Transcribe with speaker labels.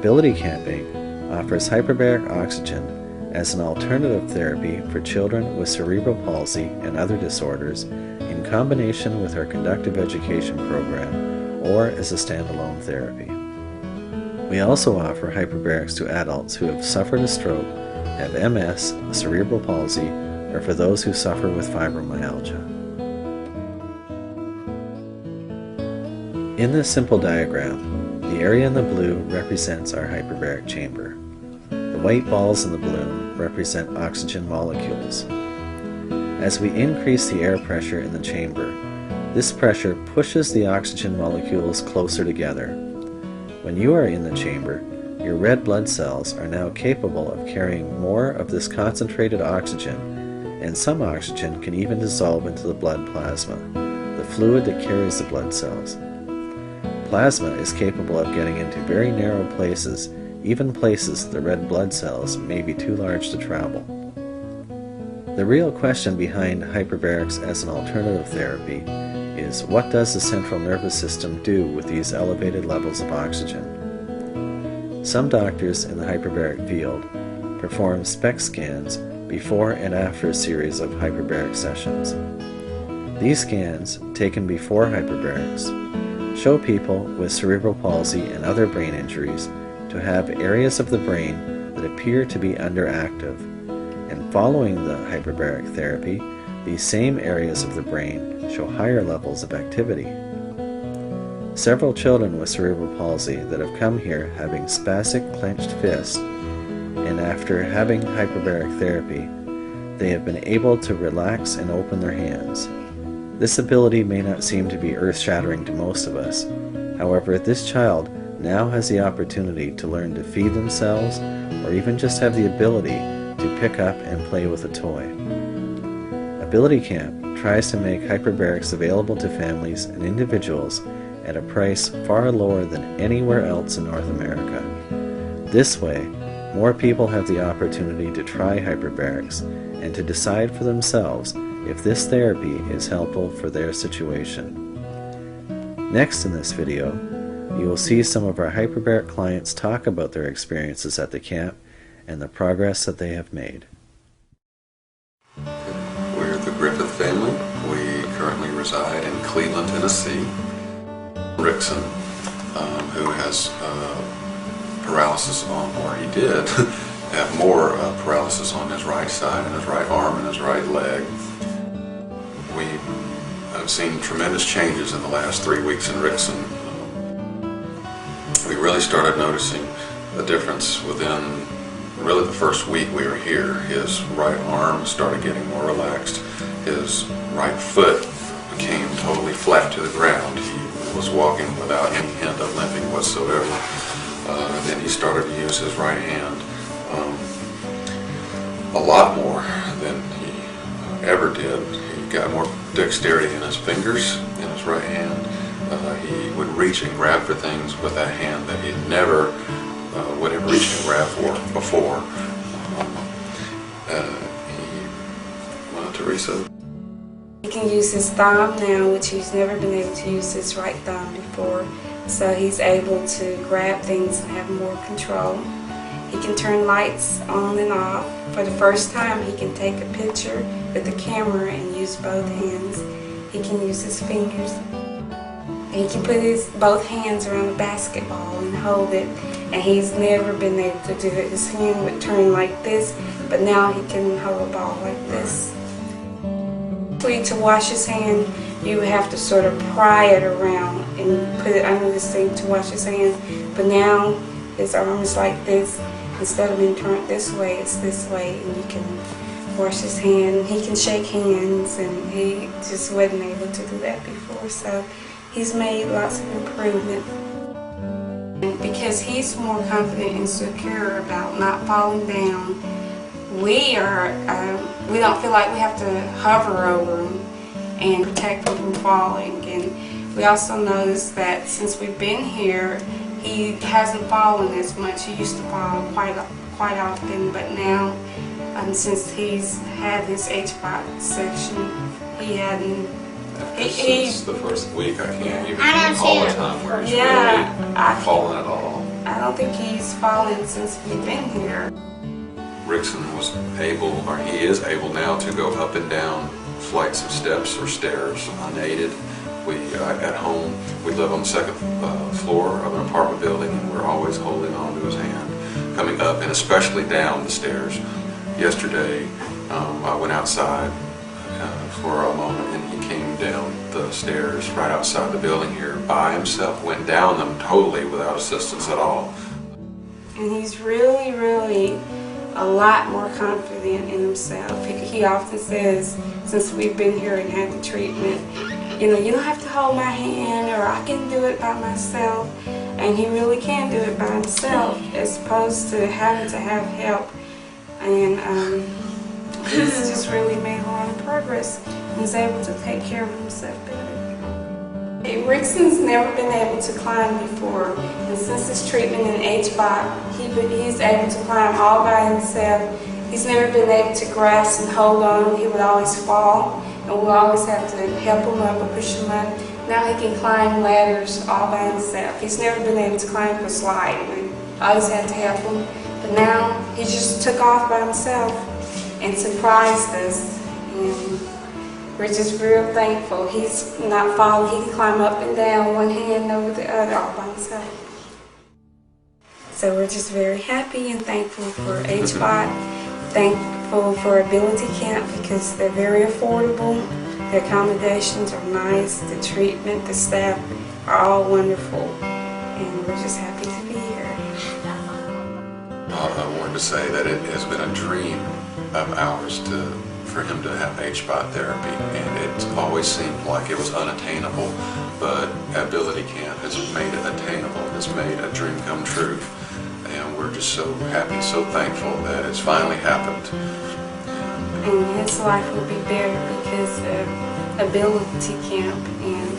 Speaker 1: Ability Camping offers hyperbaric oxygen as an alternative therapy for children with cerebral palsy and other disorders in combination with our conductive education program or as a standalone therapy. We also offer hyperbarics to adults who have suffered a stroke, have MS, cerebral palsy, or for those who suffer with fibromyalgia. In this simple diagram, the area in the blue represents our hyperbaric chamber. The white balls in the balloon represent oxygen molecules. As we increase the air pressure in the chamber, this pressure pushes the oxygen molecules closer together. When you are in the chamber, your red blood cells are now capable of carrying more of this concentrated oxygen, and some oxygen can even dissolve into the blood plasma, the fluid that carries the blood cells. Plasma is capable of getting into very narrow places, even places the red blood cells may be too large to travel. The real question behind hyperbarics as an alternative therapy is, what does the central nervous system do with these elevated levels of oxygen? Some doctors in the hyperbaric field perform SPECT scans before and after a series of hyperbaric sessions. These scans, taken before hyperbarics, show people with cerebral palsy and other brain injuries to have areas of the brain that appear to be underactive, and following the hyperbaric therapy, these same areas of the brain show higher levels of activity. Several children with cerebral palsy that have come here having spastic clenched fists, and after having hyperbaric therapy, they have been able to relax and open their hands. This ability may not seem to be earth-shattering to most of us. However, this child now has the opportunity to learn to feed themselves, or even just have the ability to pick up and play with a toy. Ability Camp tries to make hyperbarics available to families and individuals at a price far lower than anywhere else in North America. This way, more people have the opportunity to try hyperbarics and to decide for themselves if this therapy is helpful for their situation. Next in this video, you will see some of our hyperbaric clients talk about their experiences at the camp and the progress that they have made.
Speaker 2: We're the Griffith family. We currently reside in Cleveland, Tennessee. Rickson, who has paralysis on, or he did have more paralysis on his right side and his right arm and his right leg. We have seen tremendous changes in the last 3 weeks in Rickson. We really started noticing a difference within really the first week we were here. His right arm started getting more relaxed. His right foot became totally flat to the ground. He was walking without any hint of limping whatsoever. Then he started to use his right hand a lot more than he ever did. He got more dexterity in his fingers, in his right hand. He would reach and grab for things with that hand that he never would have reached and grabbed for before. Teresa?
Speaker 3: He can use his thumb now, which he's never been able to use his right thumb before. So he's able to grab things and have more control. He can turn lights on and off. For the first time, he can take a picture with the camera and use both hands. He can use his fingers. He can put both hands around a basketball and hold it, and he's never been able to do it. His hand would turn like this, but now he can hold a ball like this. To wash his hand, you have to sort of pry it around and put it under this thing to wash his hand, but now his arm is like this. Instead of being turned this way, it's this way, and you can wash his hand. He can shake hands, and he just wasn't able to do that before, so he's made lots of improvement. Because he's more confident and secure about not falling down, we don't feel like we have to hover over him and protect him from falling. And we also noticed that since we've been here, he hasn't fallen as much. He used to fall quite often, but now, since he's had his HVAC section, he hadn't.
Speaker 2: Since the first week, I can't even recall a time where he's really fallen at all.
Speaker 3: don't think he's fallen since we've been here.
Speaker 2: Rickson was able, or he is able now, to go up and down flights of steps or stairs unaided. At home, we live on the second floor of an apartment building, and we're always holding on to his hand, coming up and especially down the stairs. Yesterday, I went outside for a moment, and he came down the stairs right outside the building here by himself, went down them totally without assistance at all.
Speaker 3: And he's really, really a lot more confident in himself. He often says, since we've been here and had the treatment, you know, you don't have to hold my hand, or I can do it by myself. And he really can do it by himself, as opposed to having to have help. And he's just really made a lot of progress and is able to take care of himself better. Rickson's never been able to climb before, and since his treatment in HBOT, he's able to climb all by himself. He's never been able to grasp and hold on. He would always fall, and we'll always have to help him up or push him up. Now he can climb ladders all by himself. He's never been able to climb a slide. We always had to help him, but now he just took off by himself and surprised us. And we're just real thankful. He's not falling. He can climb up and down, one hand over the other, all by himself. So we're just very happy and thankful for HBOT, thankful for Ability Camp because they're very affordable. The accommodations are nice, the treatment, the staff are all wonderful, and we're just happy to be here.
Speaker 2: I wanted to say that it has been a dream of ours for him to have HBOT therapy, and it always seemed like it was unattainable, but Ability Camp has made it attainable, has made a dream come true, and we're just so happy, so thankful that it's finally happened.
Speaker 3: And his life will be better because of Ability Camp, and